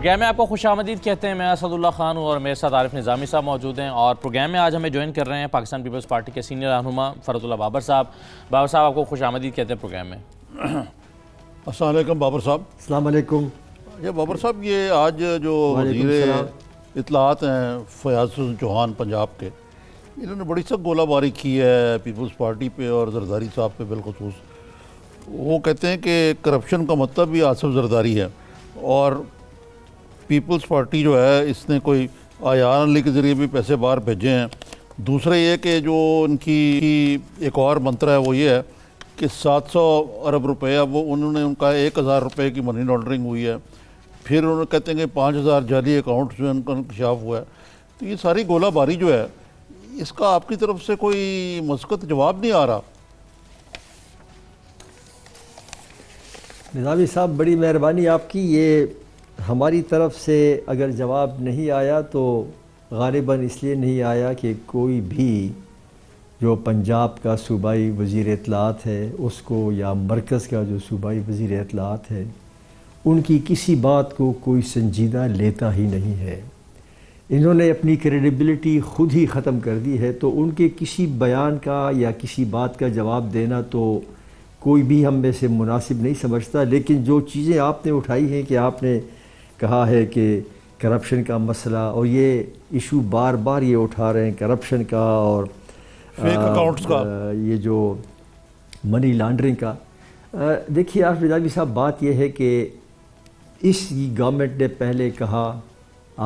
Programme میں آپ کو خوش آمدید کہتے ہیں. میں اسد اللہ خان ہوں اور میرے ساتھ عارف نظامی صاحب موجود ہیں, اور پروگرام میں آج ہمیں جوائن کر رہے ہیں پاکستان پیپلز پارٹی کے سینئر رہنما فرت اللہ بابر صاحب. بابر صاحب آپ کو خوش آمدید کہتے ہیں پروگرام میں. السلام علیکم بابر صاحب. السلام علیکم. بابر صاحب, یہ آج جو وزیر اطلاعات ہیں فیاض حسن چوہان پنجاب کے, انہوں نے بڑی سخت گولہ باری کی ہے پیپلز پارٹی پہ اور زرداری صاحب پہ بالخصوص. وہ کہتے ہیں کہ کرپشن کا مطلب بھی آصف زرداری ہے, اور پیپلز پارٹی جو ہے اس نے کوئی آیان علی کے ذریعے بھی پیسے باہر بھیجے ہیں. دوسرا یہ کہ جو ان کی ایک اور منتر ہے وہ یہ ہے کہ 700 ارب روپے وہ انہوں نے, ان کا 1000 روپے کی منی لانڈرنگ ہوئی ہے. پھر انہوں نے کہتے ہیں کہ 5000 جعلی اکاؤنٹس جو ان کا انکشاف ہوا ہے. تو یہ ساری گولہ باری جو ہے اس کا آپ کی طرف سے کوئی مثبت جواب نہیں آ رہا. نظامی صاحب بڑی مہربانی آپ کی. یہ ہماری طرف سے اگر جواب نہیں آیا تو غالباً اس لیے نہیں آیا کہ کوئی بھی جو پنجاب کا صوبائی وزیر اطلاعات ہے اس کو, یا مرکز کا جو صوبائی وزیر اطلاعات ہے, ان کی کسی بات کو کوئی سنجیدہ لیتا ہی نہیں ہے. انہوں نے اپنی کریڈیبلٹی خود ہی ختم کر دی ہے, تو ان کے کسی بیان کا یا کسی بات کا جواب دینا تو کوئی بھی ہم میں سے مناسب نہیں سمجھتا. لیکن جو چیزیں آپ نے اٹھائی ہیں کہ آپ نے کہا ہے کہ کرپشن کا مسئلہ, اور یہ ایشو بار بار یہ اٹھا رہے ہیں کرپشن کا اور فیک اکاؤنٹس کا, یہ جو منی لانڈرنگ کا. دیکھیے عارف نظامی صاحب, بات یہ ہے کہ اس گورنمنٹ نے پہلے کہا,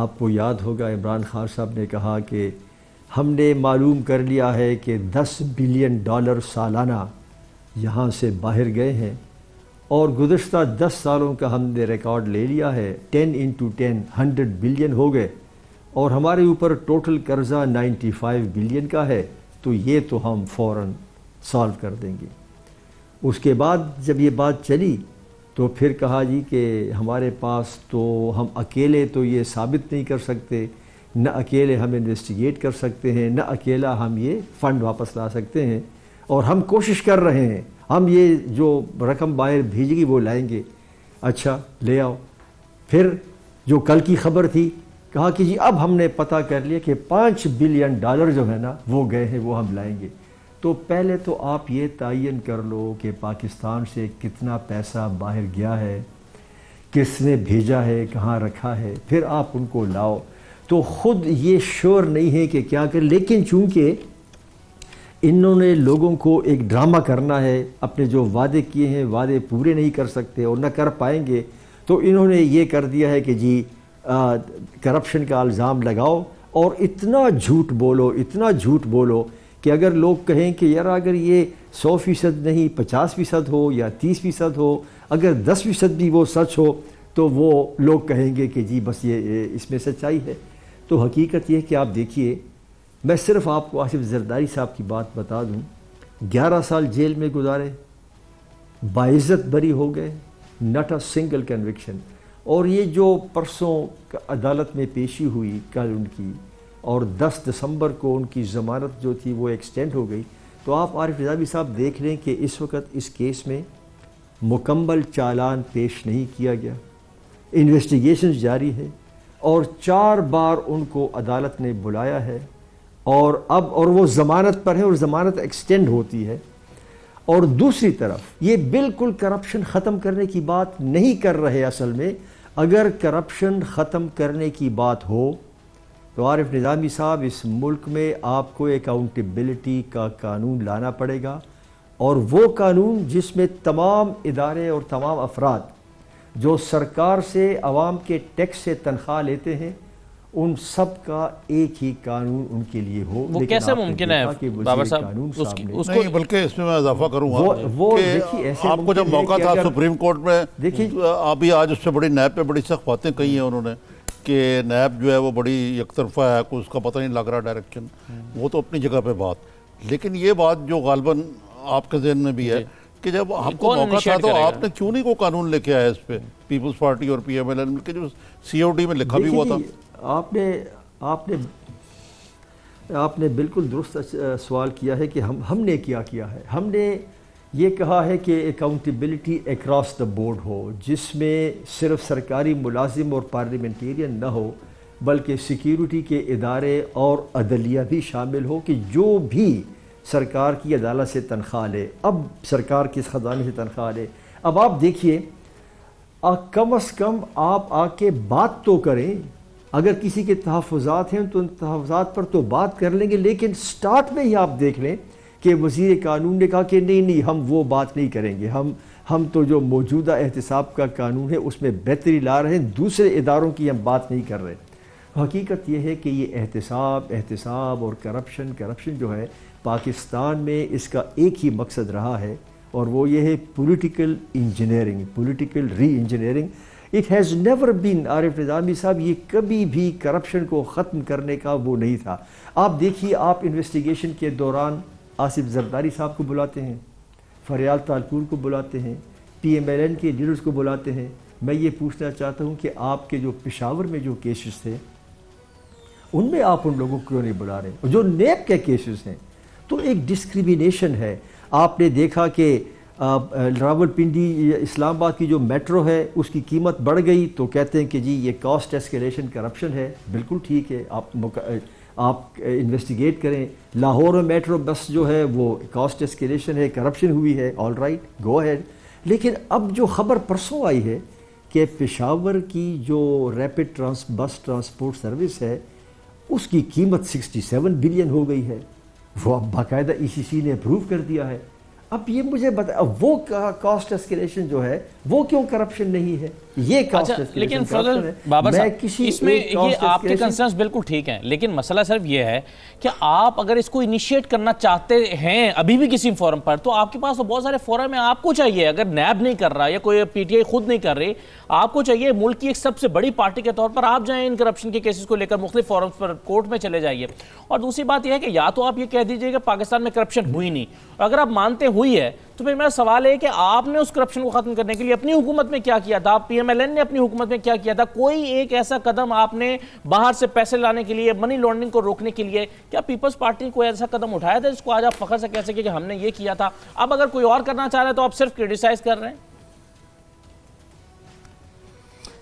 آپ کو یاد ہوگا عمران خان صاحب نے کہا کہ ہم نے معلوم کر لیا ہے کہ $10 بلین سالانہ یہاں سے باہر گئے ہیں, اور گزشتہ 10 سالوں کا ہم نے ریکارڈ لے لیا ہے. 10 into 10 100 بلین ہو گئے, اور ہمارے اوپر ٹوٹل قرضہ 95 بلین کا ہے. تو یہ تو ہم فوراً سالو کر دیں گے. اس کے بعد جب یہ بات چلی تو پھر کہا جی کہ ہمارے پاس تو ہم اکیلے تو یہ ثابت نہیں کر سکتے, نہ اکیلے ہم انویسٹیگیٹ کر سکتے ہیں, نہ اکیلا ہم یہ فنڈ واپس لا سکتے ہیں, اور ہم کوشش کر رہے ہیں, ہم یہ جو رقم باہر بھیجے گی وہ لائیں گے. اچھا لے آؤ. پھر جو کل کی خبر تھی, کہا کہ جی اب ہم نے پتہ کر لیا کہ $5 بلین جو ہے نا وہ گئے ہیں, وہ ہم لائیں گے. تو پہلے تو آپ یہ تعین کر لو کہ پاکستان سے کتنا پیسہ باہر گیا ہے, کس نے بھیجا ہے, کہاں رکھا ہے, پھر آپ ان کو لاؤ. تو خود یہ شور نہیں ہے کہ کیا کر, لیکن چونکہ انہوں نے لوگوں کو ایک ڈرامہ کرنا ہے, اپنے جو وعدے کیے ہیں وعدے پورے نہیں کر سکتے اور نہ کر پائیں گے, تو انہوں نے یہ کر دیا ہے کہ جی کرپشن کا الزام لگاؤ اور اتنا جھوٹ بولو, اتنا جھوٹ بولو کہ اگر لوگ کہیں کہ یار اگر یہ 100% نہیں 50% ہو یا 30% ہو, اگر 10% بھی وہ سچ ہو تو وہ لوگ کہیں گے کہ جی بس یہ اس میں سچائی ہے. تو حقیقت یہ ہے کہ آپ دیکھیے, میں صرف آپ کو آصف زرداری صاحب کی بات بتا دوں, 11 سال جیل میں گزارے, باعزت بری ہو گئے, ناٹ اے سنگل کنوکشن. اور یہ جو پرسوں عدالت میں پیشی ہوئی کل ان کی, اور 10 دسمبر کو ان کی ضمانت جو تھی وہ ایکسٹینڈ ہو گئی. تو آپ عارف نظامی صاحب دیکھ لیں کہ اس وقت اس کیس میں مکمل چالان پیش نہیں کیا گیا, انویسٹیگیشن جاری ہے, اور 4 بار ان کو عدالت نے بلایا ہے, اور وہ ضمانت پر ہے اور ضمانت ایکسٹینڈ ہوتی ہے. اور دوسری طرف یہ بالکل کرپشن ختم کرنے کی بات نہیں کر رہے. اصل میں اگر کرپشن ختم کرنے کی بات ہو تو عارف نظامی صاحب اس ملک میں آپ کو اکاؤنٹیبلٹی کا قانون لانا پڑے گا, اور وہ قانون جس میں تمام ادارے اور تمام افراد جو سرکار سے عوام کے ٹیکس سے تنخواہ لیتے ہیں ان سب کا ایک ہی قانون ان کے لیے ہو. وہ کیسے ممکن ہے بابر صاحب؟ نہیں, بلکہ اس میں میں اضافہ کروں گا کہ آپ کو جب موقع تھا سپریم کورٹ میں, ابھی آج اس سے بڑی نیب پہ بڑی سخت باتیں کہی ہیں انہوں نے کہ نیب جو ہے وہ بڑی یک طرفہ ہے, کوئی اس کا پتہ نہیں لگ رہا ڈائریکشن. وہ تو اپنی جگہ پہ بات, لیکن یہ بات جو غالباً آپ کے ذہن میں بھی ہے کہ جب آپ کو موقع تھا تو آپ نے کیوں نہیں کوئی قانون لے کے آیا اس پہ, پیپلز پارٹی اور پی ایم ایل این کے جو COD میں لکھا بھی ہوا تھا. آپ نے بالکل درست سوال کیا ہے کہ ہم نے کیا ہے. ہم نے یہ کہا ہے کہ اکاؤنٹیبلٹی اکراس دا بورڈ ہو، جس میں صرف سرکاری ملازم اور پارلیمنٹیرین نہ ہو بلکہ سیکیورٹی کے ادارے اور عدلیہ بھی شامل ہو، کہ جو بھی سرکار کی عدالت سے تنخواہ لے، اب سرکار کے خزانے سے تنخواہ لے، اب آپ دیکھیے کم از کم آپ آ کے بات تو کریں، اگر کسی کے تحفظات ہیں تو ان تحفظات پر تو بات کر لیں گے، لیکن سٹارٹ میں ہی آپ دیکھ لیں کہ وزیر قانون نے کہا کہ نہیں ہم وہ بات نہیں کریں گے، ہم تو جو موجودہ احتساب کا قانون ہے اس میں بہتری لا رہے ہیں، دوسرے اداروں کی ہم بات نہیں کر رہے۔ حقیقت یہ ہے کہ یہ احتساب اور کرپشن جو ہے پاکستان میں اس کا ایک ہی مقصد رہا ہے، اور وہ یہ ہے political engineering, political re engineering. It has never been, Arif Nizami صاحب، یہ کبھی بھی کرپشن کو ختم کرنے کا وہ نہیں تھا۔ آپ دیکھیے، آپ انویسٹیگیشن کے دوران آصف زرداری صاحب کو بلاتے ہیں، فریال تالپور کو بلاتے ہیں، پی ایم ایل این کے لیڈرز کو بلاتے ہیں۔ میں یہ پوچھنا چاہتا ہوں کہ آپ کے جو پشاور میں جو کیسز تھے ان میں آپ ان لوگوں کو کیوں نہیں بلا رہے؟ جو نیب کے کیسز ہیں تو ایک ڈسکریمنیشن ہے۔ آپ نے دیکھا کہ راول پنڈی اسلام آباد کی جو میٹرو ہے اس کی قیمت بڑھ گئی تو کہتے ہیں کہ جی یہ کاسٹ ایسکیلیشن کرپشن ہے۔ بالکل ٹھیک ہے، آپ انویسٹیگیٹ کریں۔ لاہور میں میٹرو بس جو ہے وہ کاسٹ ایسکیلیشن ہے، کرپشن ہوئی ہے، آل رائٹ، گو ہیڈ۔ لیکن اب جو خبر پرسوں آئی ہے کہ پشاور کی جو ریپڈ بس ٹرانسپورٹ سروس ہے اس کی قیمت 67 بلین ہو گئی ہے، وہ اب باقاعدہ ای سی سی نے اپروو کر دیا ہے۔ اب یہ مجھے اب وہ کاسٹ ایسکیلیشن جو ہے وہ کیوں کرپشن نہیں ہے؟ یہ کاسٹ ایسکیلیشن لیکن فضل بابر صاحب، اس میں یہ آپ کے کنسرنز بالکل ٹھیک ہیں، لیکن مسئلہ صرف یہ ہے کہ آپ اگر اس کو انیشیٹ کرنا چاہتے ہیں ابھی بھی کسی فورم پر، تو آپ کے پاس تو بہت سارے فورم ہیں، آپ کو چاہیے، اگر نیب نہیں کر رہا یا کوئی پی ٹی آئی خود نہیں کر رہی، آپ کو چاہیے ملک کی ایک سب سے بڑی پارٹی کے طور پر آپ جائیں ان کرپشن کے کیسز کو لے کر مختلف فورمز پر کورٹ میں چلے جائیے۔ اور دوسری بات یہ ہے کہ یا تو آپ یہ کہہ دیجئے کہ پاکستان میں کرپشن ہوئی نہیں، اور اگر آپ مانتے ہوئی ہے تو پھر میرا سوال ہے کہ آپ نے اس کرپشن کو ختم کرنے کے لیے اپنی حکومت میں کیا کیا تھا؟ پی ایم ایل این نے اپنی حکومت میں کیا کیا تھا؟ کوئی ایک ایسا قدم آپ نے باہر سے پیسے لانے کے لیے، منی لانڈرنگ کو روکنے کے لیے، کیا پیپلز پارٹی کو ایسا قدم اٹھایا تھا جس کو آج آپ فخر سے کہہ سکیں کہ ہم نے یہ کیا تھا؟ اب اگر کوئی اور کرنا چاہ رہا ہے تو آپ صرف کرٹیسائز کر رہے ہیں۔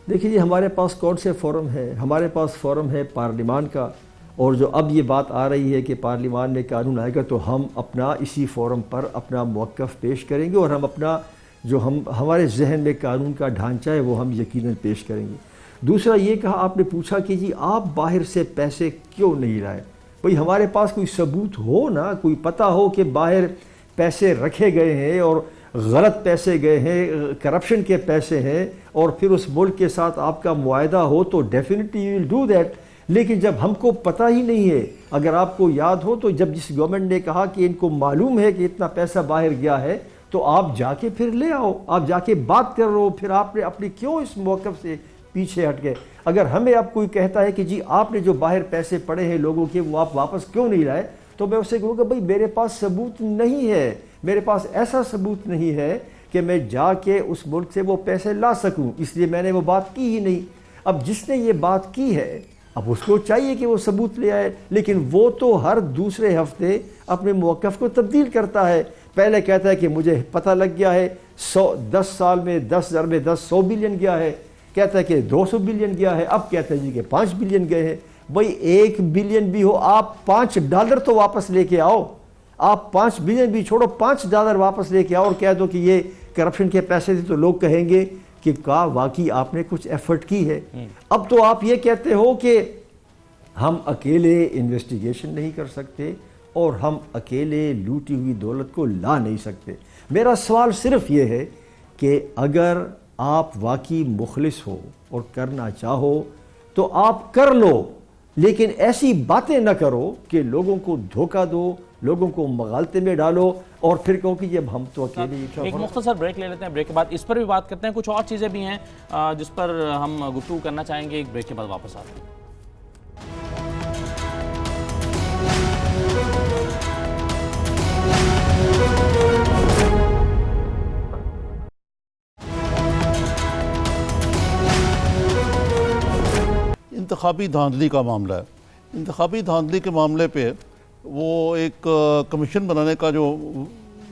دیکھیے جی، ہمارے پاس کون سے فورم ہے؟ ہمارے پاس فورم ہے پارلیمان کا، اور جو اب یہ بات آ رہی ہے کہ پارلیمان میں قانون آئے گا تو ہم اپنا اسی فورم پر اپنا موقف پیش کریں گے، اور ہم اپنا جو ہمارے ذہن میں قانون کا ڈھانچہ ہے وہ ہم یقیناً پیش کریں گے۔ دوسرا یہ کہا آپ نے، پوچھا کہ جی آپ باہر سے پیسے کیوں نہیں لائے؟ بھئی ہمارے پاس کوئی ثبوت ہو نا، کوئی پتہ ہو کہ باہر پیسے رکھے گئے ہیں اور غلط پیسے گئے ہیں، کرپشن کے پیسے ہیں، اور پھر اس ملک کے ساتھ آپ کا معاہدہ ہو تو definitely you will do that. لیکن جب ہم کو پتہ ہی نہیں ہے، اگر آپ کو یاد ہو تو جب جس گورنمنٹ نے کہا کہ ان کو معلوم ہے کہ اتنا پیسہ باہر گیا ہے تو آپ جا کے پھر لے آؤ، آپ جا کے بات کر رہو، پھر آپ نے اپنی کیوں اس موقف سے پیچھے ہٹ گئے؟ اگر ہمیں اب کوئی کہتا ہے کہ جی آپ نے جو باہر پیسے پڑے ہیں لوگوں کے وہ آپ واپس کیوں نہیں لائے، تو میں اسے کہوں گا بھائی میرے پاس ثبوت نہیں ہے، میرے پاس ایسا ثبوت نہیں ہے کہ میں جا کے اس ملک سے وہ پیسے لا سکوں، اس لیے میں نے وہ بات کی ہی نہیں۔ اب جس نے یہ بات کی ہے اب اس کو چاہیے کہ وہ ثبوت لے آئے، لیکن وہ تو ہر دوسرے ہفتے اپنے موقف کو تبدیل کرتا ہے۔ پہلے کہتا ہے کہ مجھے پتہ لگ گیا ہے 10 سال میں 10,000 میں 100 بلین گیا ہے، کہتا ہے کہ 200 بلین گیا ہے، اب کہتا ہے جی کہ 5 بلین گئے ہیں۔ بھئی 1 بلین بھی ہو، آپ $5 تو واپس لے کے آؤ، آپ 5 بلین بھی چھوڑو، $5 واپس لے کے آؤ اور کہہ دو کہ یہ کرپشن کے پیسے تھے، تو لوگ کہیں گے کہ واقعی آپ نے کچھ ایفرٹ کی ہے۔ اب تو آپ یہ کہتے ہو کہ ہم اکیلے انویسٹیگیشن نہیں کر سکتے اور ہم اکیلے لوٹی ہوئی دولت کو لا نہیں سکتے۔ میرا سوال صرف یہ ہے کہ اگر آپ واقعی مخلص ہو اور کرنا چاہو تو آپ کر لو، لیکن ایسی باتیں نہ کرو کہ لوگوں کو دھوکہ دو، لوگوں کو مغالطے میں ڈالو اور پھر کہو کہ جب ہم تو اکیلے۔ ایک مختصر بریک لے لیتے ہیں، بریک کے بعد اس پر بھی بات کرتے ہیں، کچھ اور چیزیں بھی ہیں جس پر ہم گفتگو کرنا چاہیں گے، ایک بریک کے بعد واپس آتے ہیں۔ انتخابی دھاندلی کا معاملہ ہے۔ انتخابی دھاندلی کے معاملے پہ وہ ایک کمیشن بنانے کا جو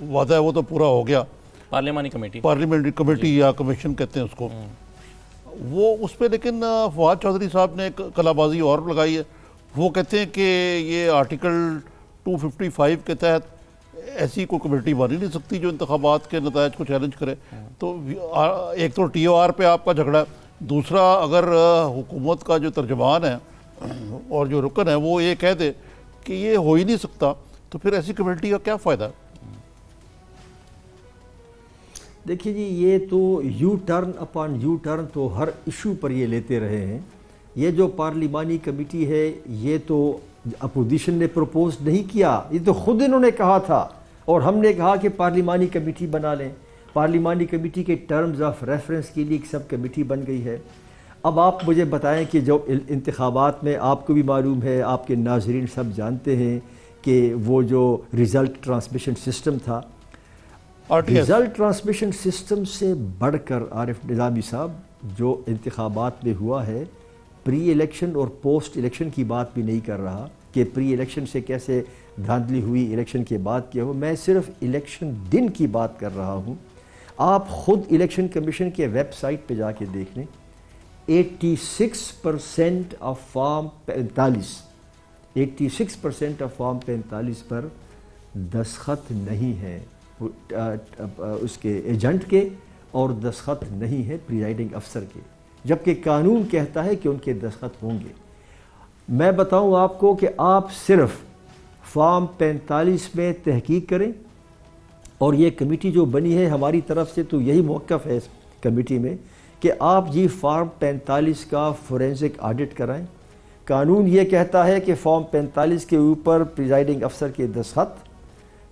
وعدہ ہے وہ تو پورا ہو گیا. پارلیمانی کمیٹی، پارلیمنٹری کمیٹی یا کمیشن کہتے ہیں اس کو, وہ اس پہ لیکن فواد چودھری صاحب نے ایک کلا بازی اور لگائی ہے. وہ کہتے ہیں کہ یہ آرٹیکل 255 کے تحت ایسی کوئی کمیٹی بن ہی نہیں سکتی جو انتخابات کے نتائج کو چیلنج کرے. تو ایک تو ٹی او آر پہ آپ کا جھگڑا ہے, دوسرا اگر حکومت کا جو ترجمان ہے اور جو رکن ہے وہ یہ کہہ دے کہ یہ ہو ہی نہیں سکتا, تو پھر ایسی کمیٹی کا کیا فائدہ ہے؟ دیکھیے جی, یہ تو you turn upon you turn تو ہر ایشو پر یہ لیتے رہے ہیں. یہ جو پارلیمانی کمیٹی ہے یہ تو اپوزیشن نے پروپوز نہیں کیا, یہ تو خود انہوں نے کہا تھا, اور ہم نے کہا کہ پارلیمانی کمیٹی بنا لیں. پارلیمانی کمیٹی کے ٹرمز آف ریفرنس کے لیے ایک سب کمیٹی بن گئی ہے. اب آپ مجھے بتائیں کہ جو انتخابات میں آپ کو بھی معلوم ہے, آپ کے ناظرین سب جانتے ہیں کہ وہ جو ریزلٹ ٹرانسمیشن سسٹم تھا, ریزلٹ ٹرانسمیشن سسٹم سے بڑھ کر عارف نظامی صاحب جو انتخابات میں ہوا ہے, پری الیکشن اور پوسٹ الیکشن کی بات بھی نہیں کر رہا کہ پری الیکشن سے کیسے دھاندلی ہوئی, الیکشن کے بعد کیا ہو. میں صرف الیکشن دن کی بات کر رہا ہوں. آپ خود الیکشن کمیشن کے ویب سائٹ پہ جا کے دیکھ لیں, 86% آف فارم 86% آف فارم 45 پر دستخط نہیں ہے اس کے ایجنٹ کے, اور دستخط نہیں ہے پریزائڈنگ افسر کے, جبکہ قانون کہتا ہے کہ ان کے دستخط ہوں گے. میں بتاؤں آپ کو کہ آپ صرف فارم 45 میں تحقیق کریں, اور یہ کمیٹی جو بنی ہے ہماری طرف سے تو یہی موقف ہے اس کمیٹی میں کہ آپ جی فارم 45 کا فورینزک آڈٹ کرائیں. قانون یہ کہتا ہے کہ فارم 45 کے اوپر پریزائڈنگ افسر کے دستخط,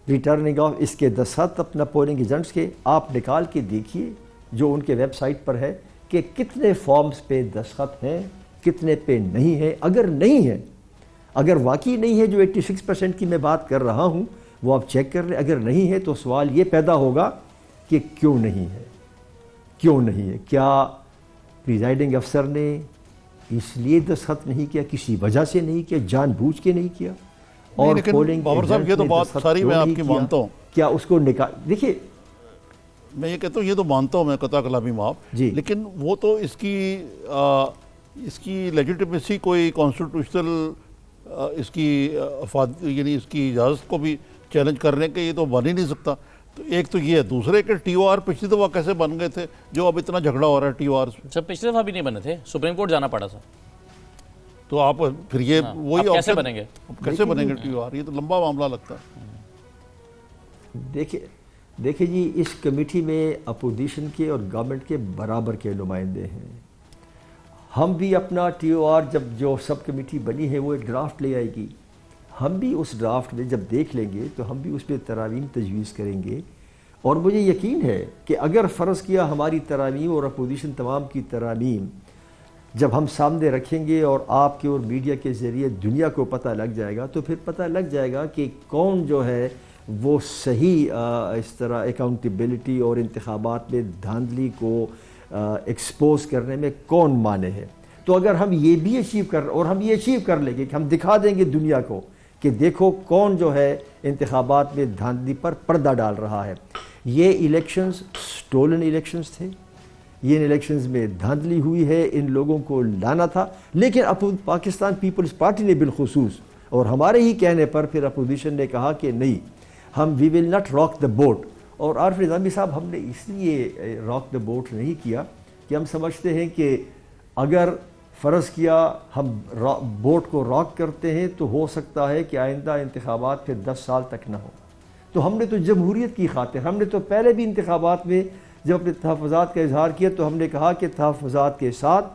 ریٹرننگ آف اس کے دستخط اپنا پولنگ ایجنٹس کے, آپ نکال کے دیکھیے جو ان کے ویب سائٹ پر ہے کہ کتنے فارمز پہ دستخط ہیں, کتنے پہ نہیں ہے. اگر نہیں ہے, اگر واقعی نہیں ہے جو 86% کی میں بات کر رہا ہوں وہ آپ چیک کر لیں. اگر نہیں ہے تو سوال یہ پیدا ہوگا کہ کیوں نہیں ہے, کیوں نہیں ہے. کیا پریزائڈنگ افسر نے اس لیے دستخط نہیں کیا, کسی وجہ سے نہیں کیا, جان بوجھ کے نہیں کیا؟ اور پولنگ بابر صاحب یہ تو بات ساری میں آپ کی مانتا ہوں, کیا اس کو دیکھیے میں یہ کہتا ہوں یہ تو مانتا ہوں میں قطع کلامی معاف جی, لیکن وہ تو اس کی لیجیٹمیسی کوئی کانسٹیٹیوشنل اس کی یعنی اس کی اجازت کو بھی چیلنج کرنے کے یہ تو بن ہی نہیں سکتا. تو ایک تو یہ ہے, دوسرے کہ ٹی او آر پچھلی دفعہ کیسے بن گئے تھے جو اب اتنا جھگڑا ہو رہا ہے ٹی او آر سے. سر پچھلی دفعہ بھی نہیں بنے تھے, سپریم کورٹ جانا پڑا تھا. تو آپ پھر یہ وہی کیسے بنیں گے, کیسے بنیں گے ٹی او آر؟ یہ تو لمبا معاملہ لگتا ہے. دیکھیں جی, اس کمیٹی میں اپوزیشن کے اور گورنمنٹ کے برابر کے نمائندے ہیں. ہم بھی اپنا ٹی او آر جب جو سب کمیٹی بنی ہے وہ ایک ڈرافٹ لے آئے گی, ہم بھی اس ڈرافٹ میں جب دیکھ لیں گے تو ہم بھی اس پہ ترامیم تجویز کریں گے. اور مجھے یقین ہے کہ اگر فرض کیا ہماری ترامیم اور اپوزیشن تمام کی ترامیم جب ہم سامنے رکھیں گے اور آپ کے اور میڈیا کے ذریعے دنیا کو پتہ لگ جائے گا, تو پھر پتہ لگ جائے گا کہ کون جو ہے وہ صحیح اس طرح اکاؤنٹیبلٹی اور انتخابات میں دھاندلی کو ایکسپوز کرنے میں کون مانے ہے. تو اگر ہم یہ بھی اچیو اور ہم یہ اچیو کر لیں گے کہ ہم دکھا دیں گے دنیا کو کہ دیکھو کون جو ہے انتخابات میں دھاندلی پر پردہ ڈال رہا ہے. یہ الیکشنز سٹولن الیکشنز تھے, یہ الیکشنز میں دھاندلی ہوئی ہے, ان لوگوں کو لانا تھا. لیکن پاکستان پیپلز پارٹی نے بالخصوص اور ہمارے ہی کہنے پر پھر اپوزیشن نے کہا کہ نہیں, ہم we will not rock the boat. اور عارف نظامی صاحب, ہم نے اس لیے راک دا بوٹ نہیں کیا کہ ہم سمجھتے ہیں کہ اگر فرض کیا ہم بوٹ کو راک کرتے ہیں تو ہو سکتا ہے کہ آئندہ انتخابات پھر 10 سال تک نہ ہو. تو ہم نے تو جمہوریت کی خاطر, ہم نے تو پہلے بھی انتخابات میں جب اپنے تحفظات کا اظہار کیا تو ہم نے کہا کہ تحفظات کے ساتھ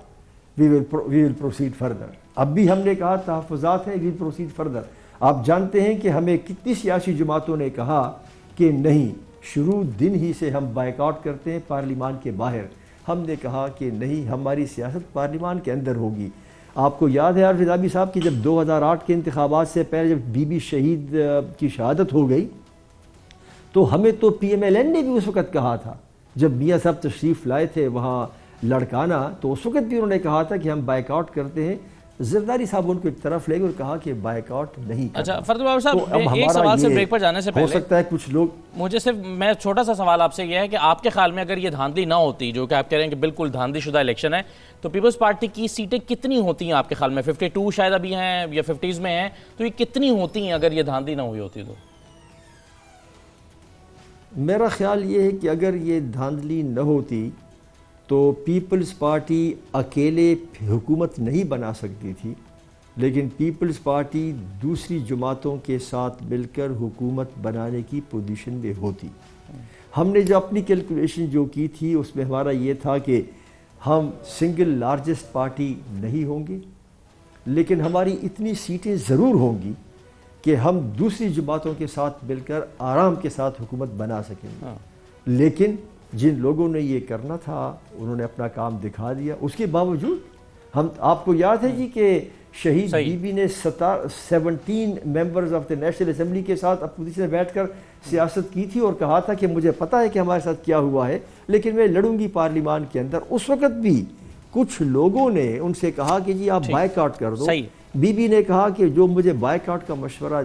وی ول پروسیڈ فردر. اب بھی ہم نے کہا تحفظات ہیں, وی ول پروسیڈ فردر. آپ جانتے ہیں کہ ہمیں کتنی سیاسی جماعتوں نے کہا کہ نہیں, شروع دن ہی سے ہم بائیک آؤٹ کرتے ہیں پارلیمان کے باہر. ہم نے کہا کہ نہیں, ہماری سیاست پارلیمان کے اندر ہوگی. آپ کو یاد ہے عارف نظامی صاحب کہ جب 2008 کے انتخابات سے پہلے جب بی بی شہید کی شہادت ہو گئی تو ہمیں تو پی ایم ایل این نے بھی اس وقت کہا تھا, جب میاں صاحب تشریف لائے تھے وہاں لڑکانہ, تو اس وقت بھی انہوں نے کہا تھا کہ ہم بائیک آؤٹ کرتے ہیں زرداری صاحب ان کو ایک طرف لے گئے اور کہا کہ بائیک آؤٹ نہیں کرنا۔ اچھا فرد بابر صاحب، ایک سوال سے بریک پر جانے سے پہلے ہو سکتا ہے کچھ لوگ، مجھے صرف میں چھوٹا سا سوال آپ سے یہ ہے کہ آپ کے خیال میں اگر یہ دھاندلی نہ ہوتی، جو کہ آپ کہہ رہے ہیں کہ بالکل دھاندلی شدہ الیکشن ہے، تو پیپلز پارٹی کی سیٹیں کتنی ہوتی ہیں آپ کے خیال میں؟ 52 شاید ابھی ہیں یا 50s میں ہیں، تو یہ کتنی ہوتی ہیں اگر یہ دھاندلی نہ ہوئی ہوتی تو؟ میرا خیال یہ ہے کہ اگر یہ دھاندلی نہ ہوتی تو پیپلز پارٹی اکیلے حکومت نہیں بنا سکتی تھی، لیکن پیپلز پارٹی دوسری جماعتوں کے ساتھ مل کر حکومت بنانے کی پوزیشن میں ہوتی۔ ہم نے جو اپنی کیلکولیشن جو کی تھی اس میں ہمارا یہ تھا کہ ہم سنگل لارجسٹ پارٹی نہیں ہوں گے، لیکن ہماری اتنی سیٹیں ضرور ہوں گی کہ ہم دوسری جماعتوں کے ساتھ مل کر آرام کے ساتھ حکومت بنا سکیں گے۔ لیکن جن لوگوں نے یہ کرنا تھا انہوں نے اپنا کام دکھا دیا۔ اس کے باوجود آپ کو یاد ہے جی کہ شہید بی بی نے 17 members of the national assembly کے ساتھ اپوزیشن میں بیٹھ کر سیاست کی تھی اور کہا تھا کہ مجھے پتہ ہے کہ ہمارے ساتھ کیا ہوا ہے لیکن میں لڑوں گی پارلیمان کے اندر۔ اس وقت بھی کچھ لوگوں نے ان سے کہا کہ جی آپ بائیک آؤٹ کر دو، بی بی نے کہا کہ جو مجھے بائیک آؤٹ کا مشورہ،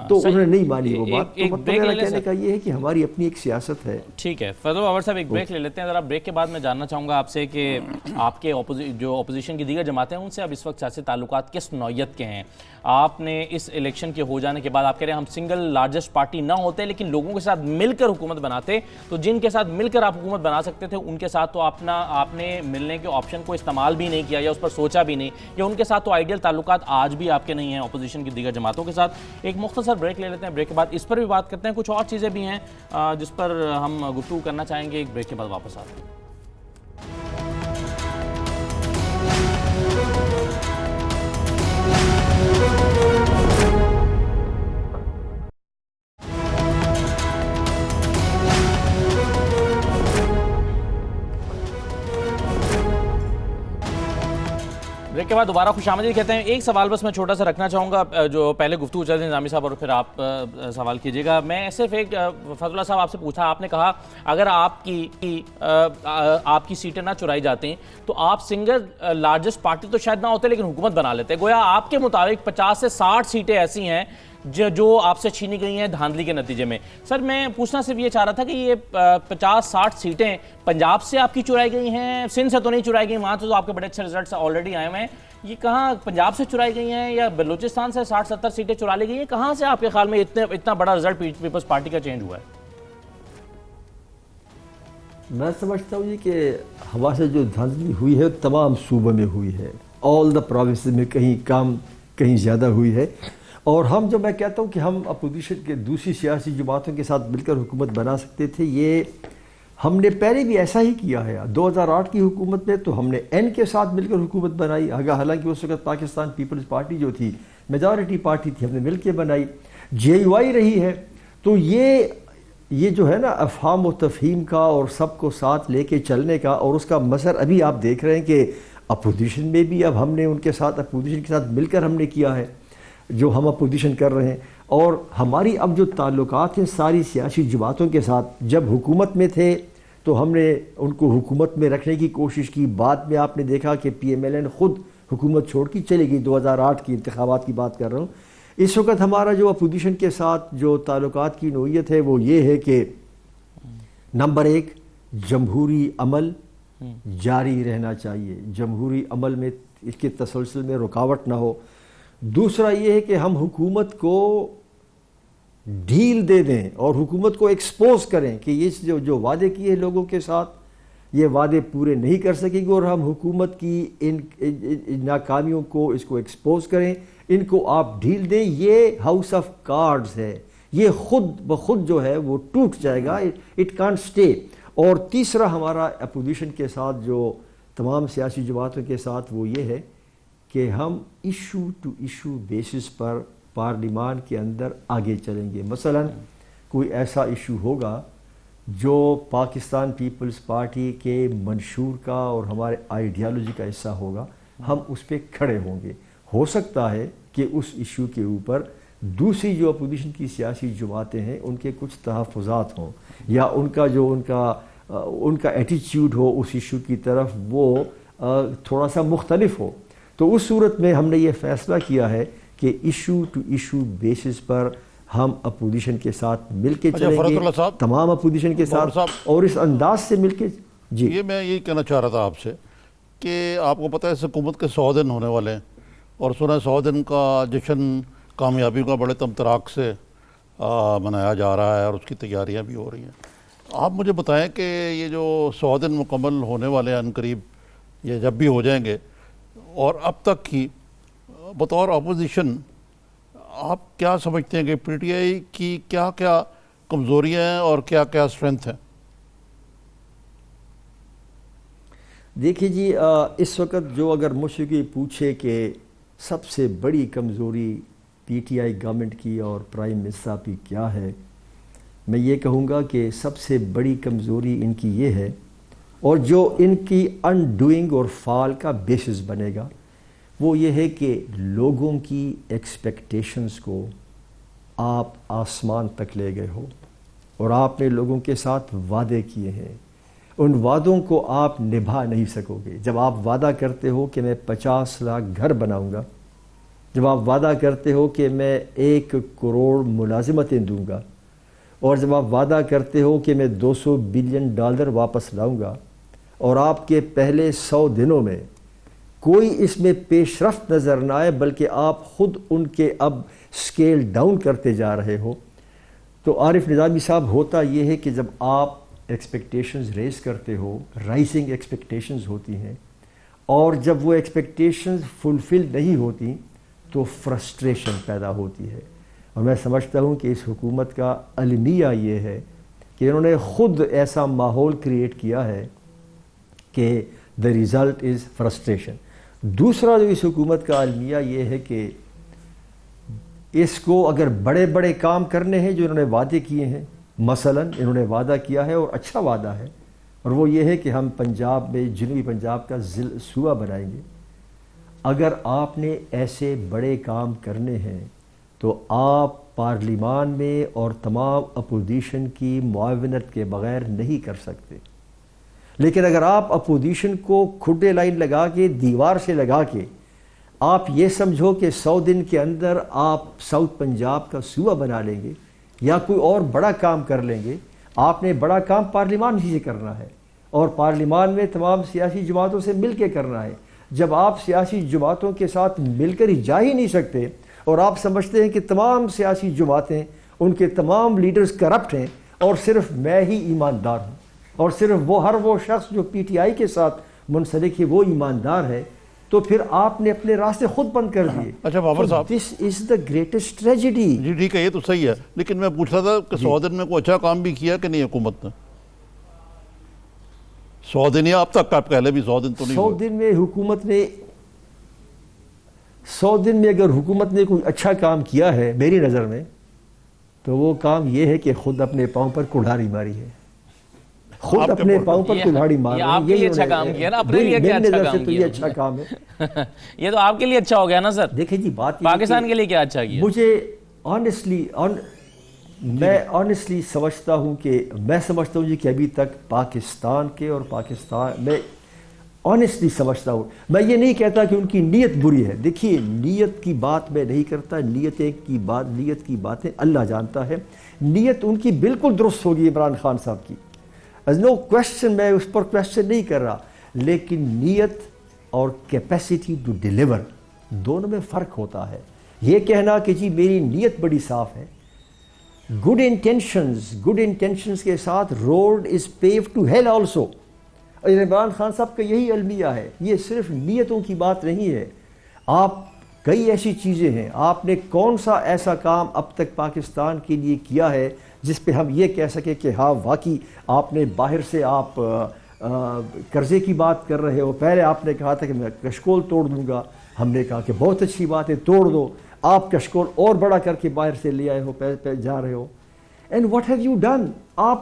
تو انہوں نے نہیں مانی وہ بات۔ تو مطلب میرا کہنے کا یہ ہے کہ ہماری اپنی ایک سیاست ہے۔ ٹھیک ہے فضل بابر صاحب، ایک بریک لے لیتے ہیں ذرا۔ بریک کے بعد میں جاننا چاہوں گا آپ سے کہ آپ کے جو اپوزیشن کی دیگر جماعتیں ہیں ان سے اب اس وقت سیاسی تعلقات کس نوعیت کے ہیں؟ آپ نے اس الیکشن کے ہو جانے کے بعد آپ کہہ رہے ہیں ہم سنگل لارجسٹ پارٹی نہ ہوتے لیکن لوگوں کے ساتھ مل کر حکومت بناتے، تو جن کے ساتھ مل کر آپ حکومت بنا سکتے تھے ان کے ساتھ تو آپ نے ملنے کے آپشن کو استعمال بھی نہیں کیا یا اس پر سوچا بھی نہیں، یا ان کے ساتھ تو آئیڈیل تعلقات آج بھی آپ کے نہیں ہیں اپوزیشن کی دیگر جماعتوں کے ساتھ؟ ایک مختصر بریک لے لیتے ہیں، بریک کے بعد اس پر بھی بات کرتے ہیں۔ کچھ اور چیزیں بھی ہیں جس پر ہم گفتگو کرنا چاہیں گے، ایک بریک کے بعد واپس آتے ہیں۔ بریک کے بعد دوبارہ خوش آمدید کہتے ہیں۔ ایک سوال بس میں چھوٹا سا رکھنا چاہوں گا، جو پہلے گفتگو چل رہی ہے نظامی صاحب اور پھر آپ سوال کیجیے گا۔ میں صرف ایک فضل اللہ صاحب آپ سے پوچھا، آپ نے کہا اگر آپ کی سیٹیں نہ چرائی جاتی تو آپ سنگل لارجسٹ پارٹی تو شاید نہ ہوتے لیکن حکومت بنا لیتے۔ گویا آپ کے مطابق 50 سے 60 سیٹیں ایسی ہیں جو آپ سے چھینی گئی ہیں دھاندلی کے نتیجے میں۔ سر میں پوچھنا صرف یہ چاہ رہا تھا کہ یہ 50-60 سیٹیں پنجاب سے آپ کی چرائی گئی ہیں؟ سندھ سے تو نہیں چرائی گئی، وہاں تو آپ کے بڑے اچھے رزلٹس آلریڈی آئے ہوئے ہیں۔ یہ کہاں پنجاب سے چرائی گئی ہیں یا بلوچستان سے 60-70 سیٹیں چرا لی گئی ہیں؟ کہاں سے آپ کے خیال میں اتنا بڑا رزلٹ پیپلز پارٹی کا چینج ہوا ہے؟ میں سمجھتا ہوں یہ کہ ہمارے سے جو دھاندلی ہوئی ہے تمام صوبوں میں ہوئی ہے، آل دا پروونسز میں، کہیں کم کہیں زیادہ ہوئی ہے۔ اور جو میں کہتا ہوں کہ ہم اپوزیشن کے دوسری سیاسی جماعتوں کے ساتھ مل کر حکومت بنا سکتے تھے، یہ ہم نے پہلے بھی ایسا ہی کیا ہے۔ 2008 کی حکومت میں تو ہم نے این کے ساتھ مل کر حکومت بنائی، حالانکہ اس وقت پاکستان پیپلز پارٹی جو تھی میجارٹی پارٹی تھی، ہم نے مل کے بنائی، جے یو آئی رہی ہے۔ تو یہ جو ہے نا افہام و تفہیم کا اور سب کو ساتھ لے کے چلنے کا، اور اس کا مثر ابھی آپ دیکھ رہے ہیں کہ اپوزیشن میں بھی اب ہم نے ان کے ساتھ اپوزیشن کے ساتھ مل کر ہم نے کیا ہے جو ہم اپوزیشن کر رہے ہیں۔ اور ہماری اب جو تعلقات ہیں ساری سیاسی جماعتوں کے ساتھ، جب حکومت میں تھے تو ہم نے ان کو حکومت میں رکھنے کی کوشش کی، بعد میں آپ نے دیکھا کہ پی ایم ایل این خود حکومت چھوڑ کے چلے گئی، 2008 کی انتخابات کی بات کر رہا ہوں۔ اس وقت ہمارا جو اپوزیشن کے ساتھ جو تعلقات کی نوعیت ہے وہ یہ ہے کہ نمبر 1 جمہوری عمل جاری رہنا چاہیے، جمہوری عمل میں اس کے تسلسل میں رکاوٹ نہ ہو۔ دوسرا یہ ہے کہ ہم حکومت کو ڈھیل دے دیں اور حکومت کو ایکسپوز کریں کہ یہ جو وعدے کیے لوگوں کے ساتھ یہ وعدے پورے نہیں کر سکیں گے، اور ہم حکومت کی ان ناکامیوں کو اس کو ایکسپوز کریں، ان کو آپ ڈھیل دیں۔ یہ ہاؤس آف کارڈز ہے، یہ خود بخود جو ہے وہ ٹوٹ جائے گا، اٹ کانٹ اسٹے۔ اور تیسرا ہمارا اپوزیشن کے ساتھ جو تمام سیاسی جماعتوں کے ساتھ وہ یہ ہے کہ ہم ایشو ٹو ایشو بیسس پر پارلیمان کے اندر آگے چلیں گے۔ مثلا کوئی ایسا ایشو ہوگا جو پاکستان پیپلز پارٹی کے منشور کا اور ہمارے آئیڈیالوجی کا حصہ ہوگا، ہم اس پہ کھڑے ہوں گے۔ ہو سکتا ہے کہ اس ایشو کے اوپر دوسری جو اپوزیشن کی سیاسی جماعتیں ہیں ان کے کچھ تحفظات ہوں، یا ان کا ایٹیچیوڈ ہو اس ایشو کی طرف وہ تھوڑا سا مختلف ہو۔ تو اس صورت میں ہم نے یہ فیصلہ کیا ہے کہ ایشو ٹو ایشو بیسس پر ہم اپوزیشن کے ساتھ مل کے چلیں گے، تمام اپوزیشن کے ساتھ، اور اس انداز سے مل کے. جی یہ میں یہی کہنا چاہ رہا تھا آپ سے کہ آپ کو پتہ ہے اس حکومت کے 100 دن ہونے والے ہیں، اور سنا 100 دن کا جشن کامیابی کا بڑے تمطراق سے منایا جا رہا ہے، اور اس کی تیاریاں بھی ہو رہی ہیں. آپ مجھے بتائیں کہ یہ جو 100 دن مکمل ہونے والے ہیں عنقریب، یہ جب بھی ہو جائیں گے، اور اب تک کی بطور اپوزیشن آپ کیا سمجھتے ہیں کہ پی ٹی آئی کی کیا کیا کمزوریاں ہیں اور کیا کیا اسٹرینتھ ہیں؟ دیکھیے جی، اس وقت جو اگر مجھ سے کوئی پوچھے کہ سب سے بڑی کمزوری پی ٹی آئی گورنمنٹ کی اور پرائم منسٹر کی کیا ہے، میں یہ کہوں گا کہ سب سے بڑی کمزوری ان کی یہ ہے، اور جو ان کی انڈوئنگ اور فال کا بیسس بنے گا، وہ یہ ہے کہ لوگوں کی ایکسپیکٹیشنز کو آپ آسمان تک لے گئے ہو، اور آپ نے لوگوں کے ساتھ وعدے کیے ہیں، ان وعدوں کو آپ نبھا نہیں سکو گے. جب آپ وعدہ کرتے ہو کہ میں 50 لاکھ گھر بناؤں گا، جب آپ وعدہ کرتے ہو کہ میں 1 کروڑ ملازمتیں دوں گا، اور جب آپ وعدہ کرتے ہو کہ میں $200 بلین واپس لاؤں گا، اور آپ کے پہلے 100 دنوں میں کوئی اس میں پیش رفت نظر نہ آئے بلکہ آپ خود ان کے اب سکیل ڈاؤن کرتے جا رہے ہو، تو عارف نظامی صاحب، ہوتا یہ ہے کہ جب آپ ایکسپیکٹیشنز ریز کرتے ہو، رائزنگ ایکسپیکٹیشنز ہوتی ہیں، اور جب وہ ایکسپیکٹیشنز فلفل نہیں ہوتی تو فرسٹریشن پیدا ہوتی ہے. اور میں سمجھتا ہوں کہ اس حکومت کا المیہ یہ ہے کہ انہوں نے خود ایسا ماحول کریٹ کیا ہے کہ the result is frustration. دوسرا جو اس حکومت کا المیہ یہ ہے کہ اس کو اگر بڑے بڑے کام کرنے ہیں جو انہوں نے وعدے کیے ہیں، مثلا انہوں نے وعدہ کیا ہے اور اچھا وعدہ ہے، اور وہ یہ ہے کہ ہم پنجاب میں جنوبی پنجاب کا صوبہ بنائیں گے. اگر آپ نے ایسے بڑے کام کرنے ہیں تو آپ پارلیمان میں اور تمام اپوزیشن کی معاونت کے بغیر نہیں کر سکتے. لیکن اگر آپ اپوزیشن کو کھڈے لائن لگا کے، دیوار سے لگا کے، آپ یہ سمجھو کہ 100 دن کے اندر آپ ساؤتھ پنجاب کا صوبہ بنا لیں گے یا کوئی اور بڑا کام کر لیں گے، آپ نے بڑا کام پارلیمان ہی سے کرنا ہے، اور پارلیمان میں تمام سیاسی جماعتوں سے مل کے کرنا ہے. جب آپ سیاسی جماعتوں کے ساتھ مل کر ہی جا ہی نہیں سکتے، اور آپ سمجھتے ہیں کہ تمام سیاسی جماعتیں، ان کے تمام لیڈرز کرپٹ ہیں، اور صرف میں ہی ایماندار ہوں، اور صرف وہ شخص جو پی ٹی آئی کے ساتھ منسلک ہے وہ ایماندار ہے، تو پھر آپ نے اپنے راستے خود بند کر دیے. اچھا بابر صاحب، دس از دا گریٹسٹ ٹریجڈی. جی ٹھیک ہے، یہ تو صحیح ہے، لیکن میں پوچھ رہا تھا کہ 100 دن میں کوئی اچھا کام بھی کیا کہ نہیں حکومت نے؟ 100 دن یا اب تک آپ کہہ لیں بھی 100 دن تو نہیں 100 دن میں حکومت نے 100 دن میں اگر حکومت نے کوئی اچھا کام کیا ہے میری نظر میں، تو وہ کام یہ ہے کہ خود اپنے پاؤں پر کلہاڑی ماری ہے، خود اپنے پاؤں پر کلہاڑی مار رہے ہیں. آپ کے لیے اچھا کام کیا نا، اپنے لیے کیا اچھا کام کیا؟ یہ اچھا کام ہے. یہ تو آپ کے لیے اچھا ہو گیا نا سر. دیکھیں جی، بات پاکستان کے لیے کیا اچھا کیا؟ مجھے میں آنیسٹلی سمجھتا ہوں جی کہ ابھی تک پاکستان کے اور پاکستان میں آنیسٹلی سمجھتا ہوں، میں یہ نہیں کہتا کہ ان کی نیت بری ہے. دیکھیے، نیت کی بات میں نہیں کرتا، نیت کی باتیں اللہ جانتا ہے. نیت ان کی بالکل درست ہوگی عمران خان صاحب کی، نو کوشچن، میں اس پر کوشچن نہیں کر رہا، لیکن نیت اور کیپیسٹی ٹو ڈیلیور دونوں میں فرق ہوتا ہے. یہ کہنا کہ جی میری نیت بڑی صاف ہے، گڈ انٹینشنز کے ساتھ road is pave to hell also. Imran Khan صاحب کا یہی المیہ ہے. یہ صرف نیتوں کی بات نہیں ہے، آپ کئی ایسی چیزیں ہیں. آپ نے کون سا ایسا کام اب تک پاکستان کے لیے کیا ہے جس پہ ہم یہ کہہ سکیں کہ ہاں واقعی آپ نے باہر سے آپ قرضے کی بات کر رہے ہو. پہلے آپ نے کہا تھا کہ میں کشکول توڑ دوں گا، ہم نے کہا کہ بہت اچھی بات ہے، توڑ دو. آپ کشکول اور بڑا کر کے باہر سے لے آئے ہو، پہ جا رہے ہو. And what have you done? آپ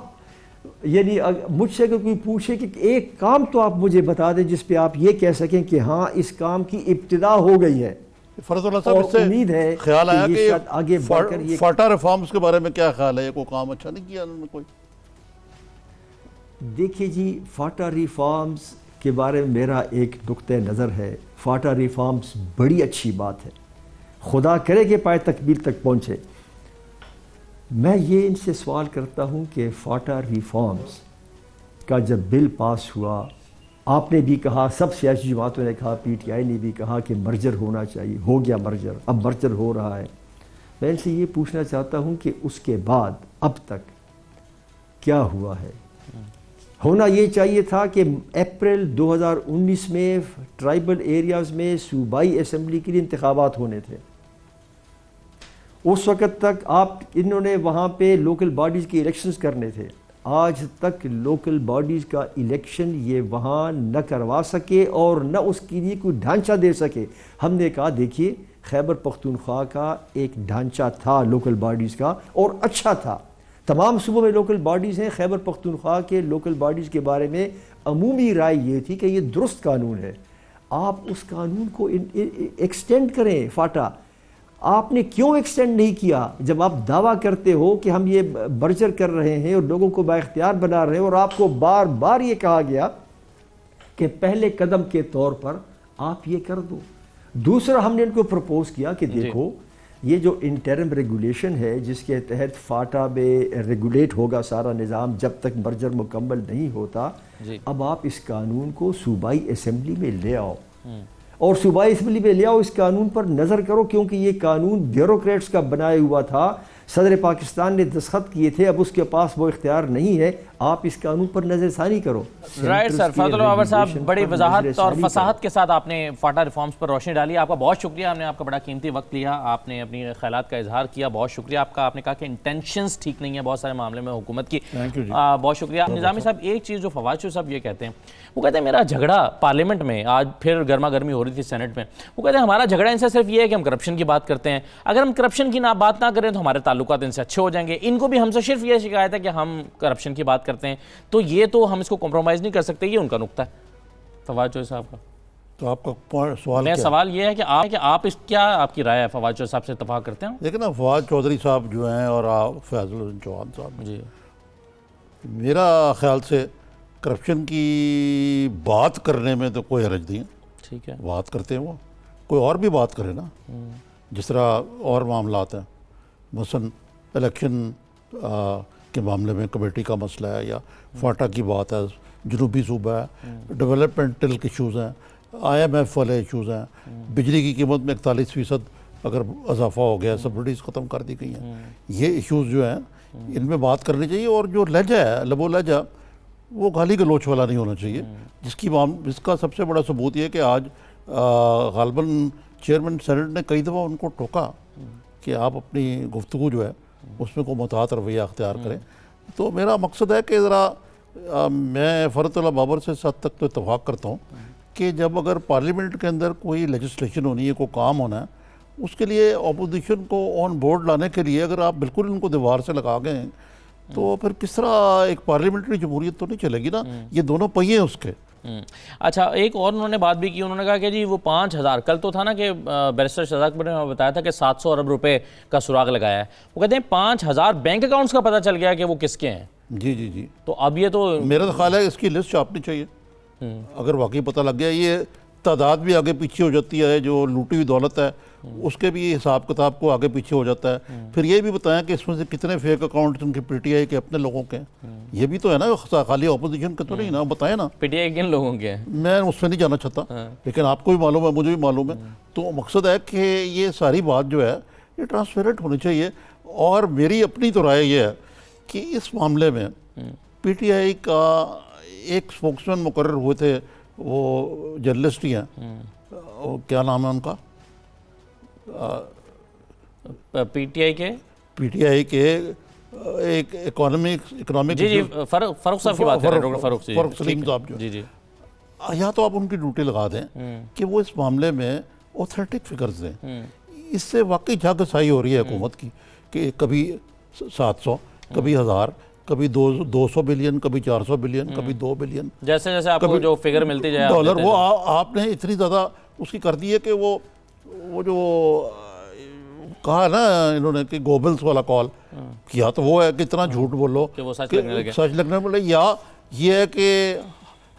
یعنی مجھ سے اگر کوئی پوچھے کہ ایک کام تو آپ مجھے بتا دیں جس پہ آپ یہ کہہ سکیں کہ ہاں اس کام کی ابتدا ہو گئی ہے. فرض اللہ صاحب، اس سے امید ہے خیال آیا کہ آگے بڑھ کر یہ فاٹا ریفارمز کے بارے میں کیا خیال ہے؟ یہ کوئی کام اچھا نہیں کیا انہوں نے کوئی؟ دیکھیے جی، فاٹا ریفارمز کے بارے میں میرا ایک نقطہ نظر ہے، فاٹا ریفارمز بڑی اچھی بات ہے، خدا کرے کہ پائے تکمیل تک پہنچے۔ میں یہ ان سے سوال کرتا ہوں کہ فاٹا ریفارمز کا جب بل پاس ہوا، آپ نے بھی کہا، سب سیاسی جماعتوں نے کہا، پی ٹی آئی نے بھی کہا کہ مرجر ہونا چاہیے، ہو گیا مرجر، اب مرجر ہو رہا ہے۔ میں ان سے یہ پوچھنا چاہتا ہوں کہ اس کے بعد اب تک کیا ہوا ہے؟ ہونا یہ چاہیے تھا کہ اپریل 2019 میں ٹرائبل ایریاز میں صوبائی اسمبلی کے لیے انتخابات ہونے تھے۔ اس وقت تک انہوں نے وہاں پہ لوکل باڈیز کے الیکشنز کرنے تھے۔ آج تک لوکل باڈیز کا الیکشن یہ وہاں نہ کروا سکے اور نہ اس کے لیے کوئی ڈھانچہ دے سکے۔ ہم نے کہا دیکھیے خیبر پختونخوا کا ایک ڈھانچہ تھا لوکل باڈیز کا اور اچھا تھا، تمام صوبوں میں لوکل باڈیز ہیں۔ خیبر پختونخوا کے لوکل باڈیز کے بارے میں عمومی رائے یہ تھی کہ یہ درست قانون ہے، آپ اس قانون کو ایکسٹینڈ کریں۔ فاٹا آپ نے کیوں ایکسٹینڈ نہیں کیا جب آپ دعویٰ کرتے ہو کہ ہم یہ برجر کر رہے ہیں اور لوگوں کو بااختیار بنا رہے ہیں، اور آپ کو بار بار یہ کہا گیا کہ پہلے قدم کے طور پر آپ یہ کر دو۔ دوسرا ہم نے ان کو پروپوز کیا کہ دیکھو یہ جو انٹرم ریگولیشن ہے جس کے تحت فاٹا میں ریگولیٹ ہوگا سارا نظام جب تک مرجر مکمل نہیں ہوتا، اب آپ اس قانون کو صوبائی اسمبلی میں لے آؤ اور صوبائی اسمبلی میں لے آؤ، اس قانون پر نظر کرو، کیونکہ یہ قانون بیوروکریٹس کا بنایا ہوا تھا، صدر پاکستان نے دستخط کیے تھے، اب اس کے پاس وہ اختیار نہیں ہے، آپ اس قانون پر نظر ثانی کرو۔ رائٹ سر، فضل بابر صاحب بڑی وضاحت اور فصاحت کے ساتھ آپ نے فاٹا ریفارمز پر روشنی ڈالی، آپ کا بہت شکریہ، ہم نے آپ کا بڑا قیمتی وقت لیا، آپ نے اپنی خیالات کا اظہار کیا، بہت شکریہ آپ کا۔ آپ نے کہا کہ انٹینشنز ٹھیک نہیں ہیں بہت سارے معاملے میں حکومت کی، بہت شکریہ۔ نظامی صاحب ایک چیز جو فواد چودھری صاحب یہ کہتے ہیں، وہ کہتے ہیں میرا جھگڑا پارلیمنٹ میں آج پھر گرما گرمی ہو رہی تھی سینٹ میں، وہ کہتے ہیں ہمارا جھگڑا ان سے صرف یہ ہے کہ ہم کرپشن کی بات کرتے ہیں، اگر ہم کرپشن کی بات نہ کریں تو ہمارے تعلقات ان سے اچھے ہو جائیں گے، ان کو بھی ہم سے صرف یہ شکایت ہے کہ ہم کرپشن کی بات کرتے ہیں، تو یہ تو ہم اس کو کمپرومائز نہیں کر سکتے، یہ ان کا نقطہ ہے فواد چودھری صاحب کا۔ تو آپ کا سوال میرا سوال یہ ہے کہ آپ اس کیا آپ کی رائے ہے، فواد چودھری صاحب سے اتفاق کرتے ہیں؟ لیکن نا فواد چودھری صاحب جو ہیں اور فیض الحسن چوہان صاحب، جی میرا خیال سے کرپشن کی بات کرنے میں تو کوئی حرج نہیں ہے، ٹھیک ہے، بات کرتے ہیں وہ، کوئی اور بھی بات کرے نا، جس طرح اور معاملات ہیں، مثلا الیکشن کے معاملے میں کمیٹی کا مسئلہ ہے یا فاٹا کی بات ہے، جنوبی صوبہ ہے، ڈیولپمنٹل ایشوز ہیں، IMF والے ایشوز ہیں، بجلی کی قیمت میں 41% اگر اضافہ ہو گیا، سبسڈیز ختم کر دی گئی ہیں، یہ ایشوز جو ہیں ان میں بات کرنی چاہیے، اور جو لہجہ ہے لب و لہجہ وہ گالی گلوچ والا نہیں ہونا چاہیے، جس کا سب سے بڑا ثبوت یہ ہے کہ آج غالباً چیئرمین سینٹ نے کئی دفعہ ان کو ٹوکا کہ آپ اپنی گفتگو جو ہے اس میں کو محتاط رویہ اختیار کریں۔ تو میرا مقصد ہے کہ ذرا میں فرت اللہ بابر سے حد تک تو اتفاق کرتا ہوں کہ جب اگر پارلیمنٹ کے اندر کوئی لیجسلیشن ہونی ہے، کوئی کام ہونا ہے، اس کے لیے اپوزیشن کو آن بورڈ لانے کے لیے اگر آپ بالکل ان کو دیوار سے لگا گئے تو پھر کس طرح ایک پارلیمنٹری جمہوریت تو نہیں چلے گی نا، یہ دونوں پہیے ہیں اس کے۔ اچھا ایک اور انہوں نے بات بھی کی، انہوں نے کہا کہ جی وہ 5000 کل تو تھا نا کہ بیرسٹر شہزاد نے بتایا تھا کہ 700 ارب روپے کا سراغ لگایا ہے، وہ کہتے ہیں 5000 بینک اکاؤنٹس کا پتہ چل گیا کہ وہ کس کے ہیں۔ جی جی جی، تو اب یہ تو میرا تو خیال ہے اس کی لسٹ چھاپنی چاہیے، اگر واقعی پتہ لگ گیا، یہ تعداد بھی آگے پیچھے ہو جاتی ہے، جو لوٹی ہوئی دولت ہے اس کے بھی حساب کتاب کو آگے پیچھے ہو جاتا ہے، پھر یہ بھی بتائیں کہ اس میں سے کتنے فیک اکاؤنٹس ان کے پی ٹی آئی کے اپنے لوگوں کے ہیں، یہ بھی تو ہے نا، خالی اپوزیشن کے تو نہیں نا، بتائیں نا۔ پی ٹی آئی کن لوگوں کے ہیں؟ میں اس میں نہیں جانا چاہتا، لیکن آپ کو بھی معلوم ہے، مجھے بھی معلوم ہے، تو مقصد ہے کہ یہ ساری بات جو ہے یہ ٹرانسپیرنٹ ہونی چاہیے، اور میری اپنی تو رائے یہ ہے کہ اس معاملے میں پی ٹی آئی کا ایک اسپوکسمین مقرر ہوئے تھے، وہ جرنلسٹ ہی ہیں، کیا نام ہے ان کا، پی ٹی آئی کے ایک اکنامک جی جی فاروق صاحب کی بات کر رہے ہیں، ڈاکٹر فاروق سلیم صاحب جو، جی جی، یا تو آپ ان کی ڈیوٹی لگا دیں کہ وہ اس معاملے میں اوتھینٹک فگرز دیں، اس سے واقعی جھاگسائی ہو رہی ہے حکومت کی کہ کبھی 700 کبھی 1000 کبھی 200 بلین کبھی 400 بلین کبھی 2 بلین، جیسے جیسے آپ کو جو فگر ملتی جائے ڈالر، وہ آپ نے اتنی زیادہ اس کی کر دی ہے کہ وہ جو کہا نا انہوں نے کہ گوبلز والا کال کیا، تو وہ ہے کہ اتنا جھوٹ بولو کہ وہ سچ لگنے لگے، سچ لگنے بولے، یا یہ ہے کہ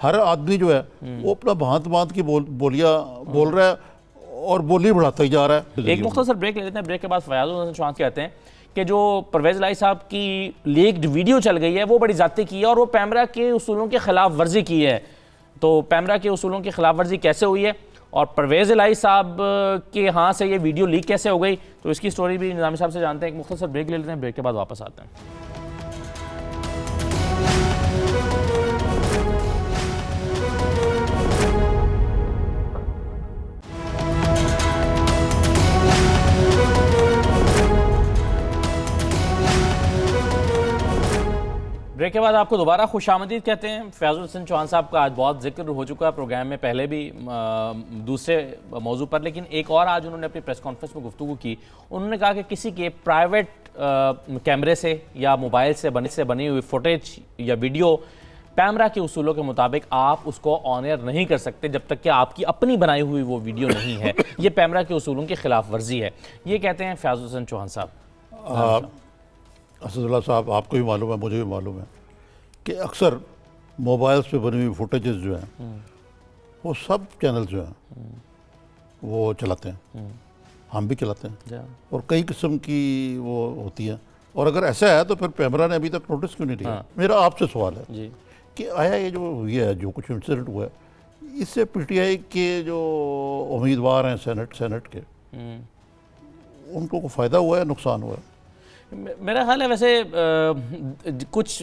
ہر آدمی جو ہے وہ اپنا بھانت بھانت کی بولیاں بول رہا ہے اور بولی بڑھاتا ہی جا رہا ہے. ایک مختصر بریک لے لیتے ہیں. بریک کے بعد فیاض الحسن چوہان کہتے ہیں کہ جو پرویز الہی صاحب کی لیکڈ ویڈیو چل گئی ہے وہ بڑی ذاتی کی ہے اور وہ پیمرا کے اصولوں کے خلاف ورزی کی ہے. تو پیمرا کے اصولوں کی خلاف ورزی کیسے ہوئی ہے اور پرویز الہی صاحب کے ہاں سے یہ ویڈیو لیک کیسے ہو گئی, تو اس کی سٹوری بھی نظامی صاحب سے جانتے ہیں. ایک مختصر بریک لے لیتے ہیں, بریک کے بعد واپس آتے ہیں. بریک کے بعد آپ کو دوبارہ خوش آمدید کہتے ہیں. فیاض الحسن چوہان صاحب کا آج بہت ذکر ہو چکا ہے پروگرام میں پہلے بھی دوسرے موضوع پر, لیکن ایک اور آج انہوں نے اپنی پریس کانفرنس میں گفتگو کی. انہوں نے کہا کہ کسی کے پرائیویٹ کیمرے سے یا موبائل سے بنی ہوئی فوٹیج یا ویڈیو پیمرا کے اصولوں کے مطابق آپ اس کو آن ایئر نہیں کر سکتے جب تک کہ آپ کی اپنی بنائی ہوئی وہ ویڈیو نہیں ہے. یہ پیمرا کے اصولوں کی خلاف ورزی ہے. یہ کہتے ہیں فیاض الحسن چوہان صاحب. اسد اللہ صاحب, آپ کو بھی معلوم ہے, مجھے بھی معلوم ہے کہ اکثر موبائلز پہ بنی ہوئی فوٹیجز جو ہیں وہ سب چینل جو ہیں وہ چلاتے ہیں, ہم بھی چلاتے ہیں, اور کئی قسم کی وہ ہوتی ہیں. اور اگر ایسا ہے تو پھر پیمرا نے ابھی تک نوٹس کیوں نہیں لیا؟ میرا آپ سے سوال ہے کہ آیا یہ جو ہوئی ہے, جو کچھ انسیڈنٹ ہوا ہے, اس سے پی ٹی آئی کے جو امیدوار ہیں سینٹ کے, ان کو فائدہ ہوا ہے, نقصان ہوا ہے؟ میرا خیال ہے ویسے کچھ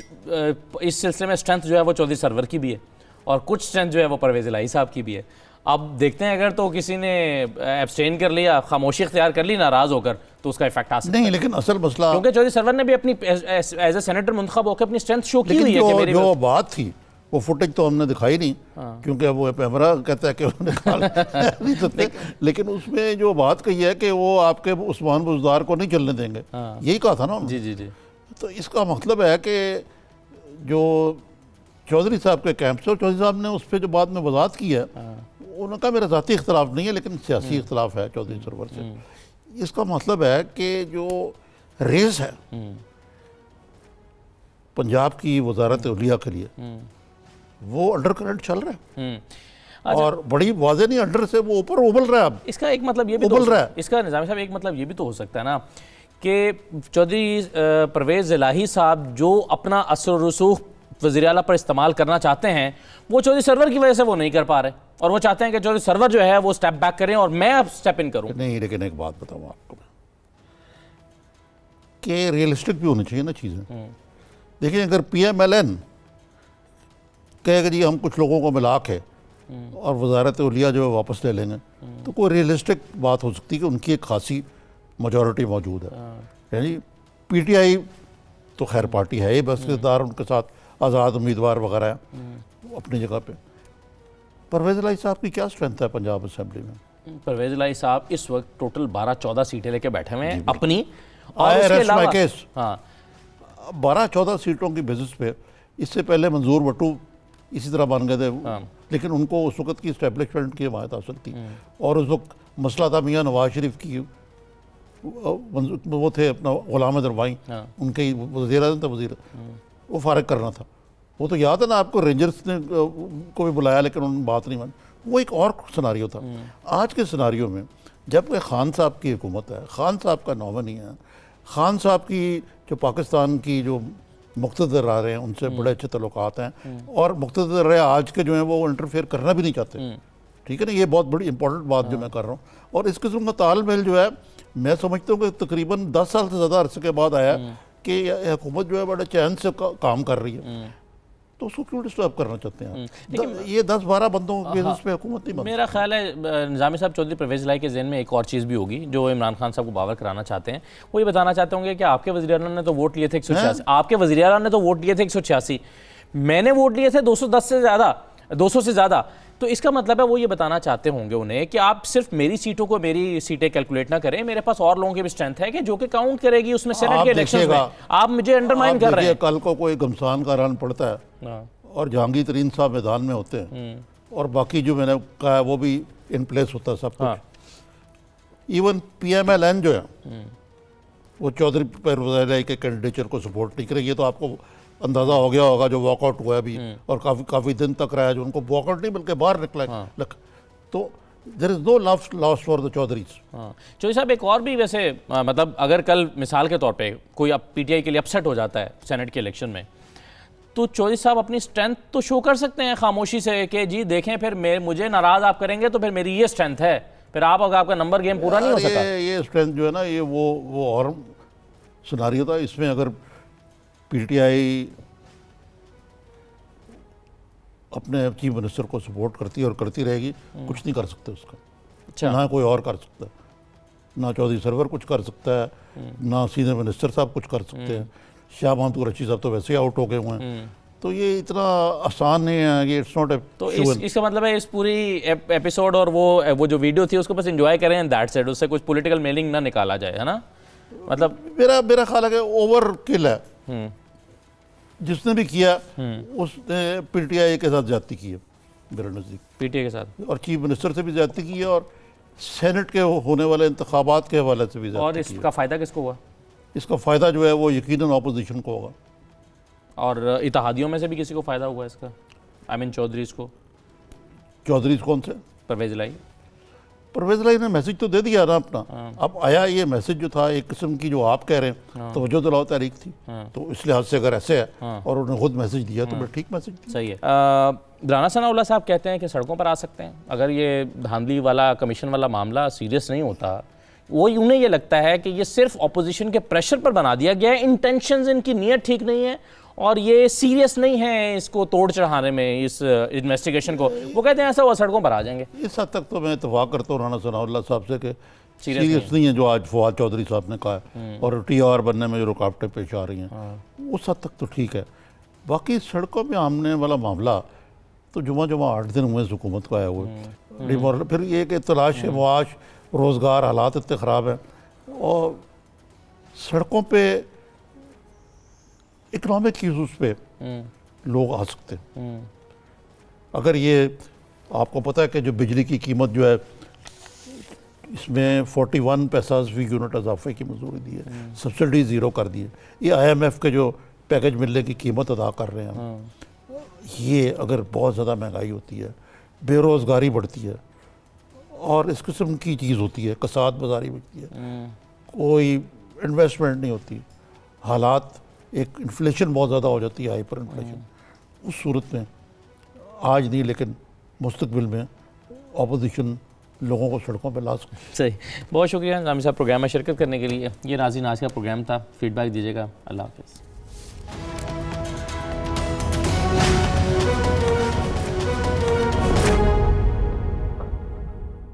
اس سلسلے میں اسٹرینتھ جو ہے وہ چودھری سرور کی بھی ہے اور کچھ اسٹرینتھ جو ہے وہ پرویز الہی صاحب کی بھی ہے. اب دیکھتے ہیں اگر تو کسی نے ایبسٹین کر لیا, خاموشی اختیار کر لی ناراض ہو کر, تو اس کا ایفیکٹ آ سکتا ہے. نہیں, لیکن اصل مسئلہ کیونکہ چودھری سرور نے بھی اپنی ایز اے سینیٹر منتخب ہو کے اپنی اسٹرینتھ شو کی ہوئی ہے کہ میری جو بات تھی وہ فوٹیج تو ہم نے دکھائی نہیں, کیونکہ وہ پیمرا کہتا ہے کہ وہ نکال نہیں سکتے, لیکن اس میں جو بات کہی ہے کہ وہ آپ کے عثمان بزدار کو نہیں چلنے دیں گے, یہی کہا تھا نا. جی. تو اس کا مطلب ہے کہ جو چودھری صاحب کے کیمپ سے, اور چودھری صاحب نے اس پہ جو بعد میں وضاحت کی ہے, انہوں نے کہا میرا ذاتی اختلاف نہیں ہے لیکن سیاسی اختلاف ہے چودھری سرور سے. اس کا مطلب ہے کہ جو ریس ہے پنجاب کی وزارت اولیاء کے لیے, وہ انڈر کرنٹ چل رہا ہے, اور بڑی واضح نہیں, انڈر سے وہ اوپر ابل رہا ہے. اب اس کا ایک مطلب یہ بھی ابل رہا ہے, اس کا نظامی صاحب ایک مطلب یہ بھی تو ہو سکتا ہے نا کہ چودھری پرویز الہی صاحب جو اپنا اثر و رسوخ وزیر اعلیٰ پر استعمال کرنا چاہتے ہیں وہ چودھری سرور کی وجہ سے وہ نہیں کر پا رہے, اور وہ چاہتے ہیں کہ چودھری سرور جو ہے وہ سٹیپ بیک کریں اور میں اب سٹیپ ان کروں. نہیں, لیکن ایک بات بتاؤں آپ کو کہ ریئلسٹک بھی ہونی چاہیے نا چیزیں. دیکھیں, اگر پی ایم ایل این کہے کہ جی ہم کچھ لوگوں کو ملا کے اور وزارت اولیاء جو ہے واپس لے لیں گے, تو کوئی ریئلسٹک بات ہو سکتی ہے کہ ان کی ایک خاصی میجورٹی موجود ہے. یعنی پی ٹی آئی تو خیر پارٹی ہے ہی, بس اقتدار ان کے ساتھ آزاد امیدوار وغیرہ ہیں اپنی جگہ پہ. پرویز الہی صاحب کی کیا سٹرینتھ ہے پنجاب اسمبلی میں؟ پرویز الہی صاحب اس وقت ٹوٹل 12-14 سیٹیں لے کے بیٹھے ہوئے ہیں اپنی, اور اس کے علاوہ 12-14 سیٹوں کی بیسس پہ. اس سے پہلے منظور بٹو اسی طرح بن گئے تھے, لیکن ان کو اس وقت کی اسٹیبلشمنٹ کی حمایت حاصل تھی, اور اس وقت مسئلہ تھا میاں نواز شریف کی, وہ تھے اپنا غلام دروائی, ان کے وزیر اعظم تھے, وزیر, وہ فارغ کرنا تھا. وہ تو یاد ہے نا آپ کو, رینجرز نے کو بھی بلایا لیکن انہوں نے بات نہیں مانی. وہ ایک اور سناریو تھا. آج کے سناریو میں جب کہ خان صاحب کی حکومت ہے, خان صاحب کا نومنی ہے, خان صاحب کی جو پاکستان کی جو مقتدر آ رہے ہیں ان سے بڑے اچھے تعلقات ہیں, اور مقتدر رہے آج کے جو ہیں وہ انٹرفیئر کرنا بھی نہیں چاہتے. ٹھیک ہے نا, یہ بہت بڑی امپورٹنٹ بات جو میں کر رہا ہوں. اور اس قسم کا تال میل جو ہے میں سمجھتا ہوں کہ تقریباً 10 سال سے زیادہ عرصے کے بعد آیا کہ یہ حکومت جو ہے بڑے چین سے کام کر رہی ہے, تو اس کو کیوں ڈسٹرب کرنا چاہتے ہیں؟ یہ 10-12 بندوں کے بیسس پہ حکومت نہیں بنتی. میرا خیال ہے نظامی صاحب چودھری پرویز الہی کے ذہن میں ایک اور چیز بھی ہوگی جو عمران خان صاحب کو باور کرانا چاہتے ہیں. وہ یہ بتانا چاہتے ہوں گے کہ آپ کے وزیر اعلیٰ نے تو ووٹ لیے تھے 186, آپ کے وزیر اعلیٰ نے تو ووٹ لیے تھے 186, میں نے ووٹ لیے تھے 210 سے زیادہ, 200 سے زیادہ. تو اس کا مطلب ہے وہ یہ بتانا چاہتے ہوں گے انہیں کہ آپ صرف میری سیٹوں کو, میری سیٹیں کیلکولیٹ نہ کریں, میرے پاس اور لوگوں کی بھی اسٹرینتھ ہے کہ جو کہ کاؤنٹ کرے گی اس میں سینٹ کے الیکشن میں. آپ مجھے انڈرمائن کر رہے ہیں. کل کو کوئی گھمسان کا رن پڑتا ہے اور جہانگیر ترین صاحب میدان میں ہوتے ہیں, اور باقی جو میں نے کہا ہے وہ بھی ان پلیس ہوتا ہے سب کچھ. Even P M L N جو ہے وہ چودھری پرویز الہی کے کینڈیڈیچر کو سپورٹ نہیں کرے. یہ تو آپ کو اندازہ ہو گیا ہوگا جو واک آؤٹ ہوا بھی اور کافی دن تک رہا, جو ان کو واک آؤٹ نہیں بلکہ باہر نکلا, تو دیر از نو loss for the chaudhrys. Chaudhry صاحب ایک اور بھی ویسے مطلب اگر کل مثال کے طور پہ کوئی پی ٹی آئی کے لیے اپسیٹ ہو جاتا ہے سینٹ کے الیکشن میں, تو چودھری صاحب اپنی اسٹرینتھ تو شو کر سکتے ہیں خاموشی سے کہ جی دیکھیں پھر مجھے ناراض آپ کریں گے تو پھر میری یہ اسٹرینتھ ہے, پھر آپ کا نمبر گیم پورا نہیں ہو سکا. یہ اسٹرینتھ جو ہے نا, یہ وہ اور سناریو تھا. اس میں اگر پی ٹی آئی اپنے چیف منسٹر کو سپورٹ کرتی ہے اور کرتی رہے گی, کچھ نہیں کر سکتے اس کا, نہ کوئی اور کر سکتا ہے, نہ چودھری سرور کچھ کر سکتا ہے, نہ سینئر منسٹر صاحب کچھ کر سکتے ہیں, شاہ محمود قریشی صاحب تو ویسے ہی آؤٹ ہو گئے ہوئے ہیں. تو یہ اتنا آسان نہیں ہے, یہ اٹس ناٹ اے. تو اس کا مطلب ہے اس پوری ایپیسوڈ اور وہ جو ویڈیو تھی اس کو بس انجوائے کریں, دیٹس اٹ, اس سے کچھ پولیٹیکل میلنگ نہ نکالا جائے, ہے نا. مطلب میرا خیال ہے کہ اوور کل ہے. جس نے بھی کیا اس نے پی ٹی آئی کے ساتھ زیادتی کی ہے میرے نزدیک, پی ٹی آئی کے ساتھ, اور چیف منسٹر سے بھی زیادتی کی ہے, اور سینٹ کے ہونے والے انتخابات کے حوالے سے بھی زیادتی. اور اس کا فائدہ کس کو ہوا؟ اس کا فائدہ جو ہے وہ یقیناً اپوزیشن کو ہوگا. اور اتحادیوں میں سے بھی کسی کو فائدہ ہوا اس کا؟ آئی مین چودھریز کو. چودھریز کون سے؟ پرویز الہی. پرویز الہی نے میسج تو دے دیا نا اپنا. اب آیا یہ میسج جو تھا ایک قسم کی جو آپ کہہ رہے ہیں توجہ دلاؤ تحریک تھی, تو اس لحاظ سے اگر ایسے ہے اور انہوں نے خود میسج دیا تو پھر ٹھیک میسج دیا. صحیح ہے. رانا ثناء اللہ صاحب کہتے ہیں کہ سڑکوں پر آ سکتے ہیں اگر یہ دھاندلی والا کمیشن والا معاملہ سیریس نہیں ہوتا. انہیں یہ لگتا ہے کہ یہ صرف اپوزیشن کے پریشر پر بنا دیا گیا ہے, انٹینشنز ان کی نیت ٹھیک نہیں ہے اور یہ سیریس نہیں ہے اس کو توڑ چڑھانے میں, اس انویسٹیگیشن کو. وہ کہتے ہیں ایسا وہ سڑکوں پر آ جائیں گے. اس حد تک تو میں اتفاق کرتا ہوں رانا ثناء اللہ صاحب سے کہ سیریس نہیں ہے جو آج فواد چودھری صاحب نے کہا ہے, اور ٹی آر بننے میں جو رکاوٹیں پیش آ رہی ہیں اس حد تک تو ٹھیک ہے. باقی سڑکوں میں آمنے والا معاملہ تو جمعہ 8 دن ہوئے حکومت کو آیا ہوئے, پھر یہ کہ تلاش معاش, روزگار, حالات اتنے خراب ہیں, اور سڑکوں پہ اکنامک ایشوز پہ لوگ آ سکتے ہیں. اگر یہ آپ کو پتہ ہے کہ جو بجلی کی قیمت جو ہے اس میں 41 پیسہ فی یونٹ اضافے کی منظوری دی ہے, سبسڈی 0 کر دی ہے, یہ آئی ایم ایف کے جو پیکج ملنے کی قیمت ادا کر رہے ہیں. یہ اگر بہت زیادہ مہنگائی ہوتی ہے, بے روزگاری بڑھتی ہے, اور اس قسم کی چیز ہوتی ہے, کساد بازاری بڑھتی ہے, کوئی انویسٹمنٹ نہیں ہوتی, حالات ایک انفلیشن بہت زیادہ ہو جاتی ہے, ہائپر انفلیشن. اس صورت میں آج نہیں لیکن مستقبل میں اپوزیشن لوگوں کو سڑکوں پہ لا سکتے. صحیح, بہت شکریہ نظامی صاحب پروگرام میں شرکت کرنے کے لیے. یہ ناظرین آج کا پروگرام تھا, فیڈ بیک دیجیے گا. اللہ حافظ.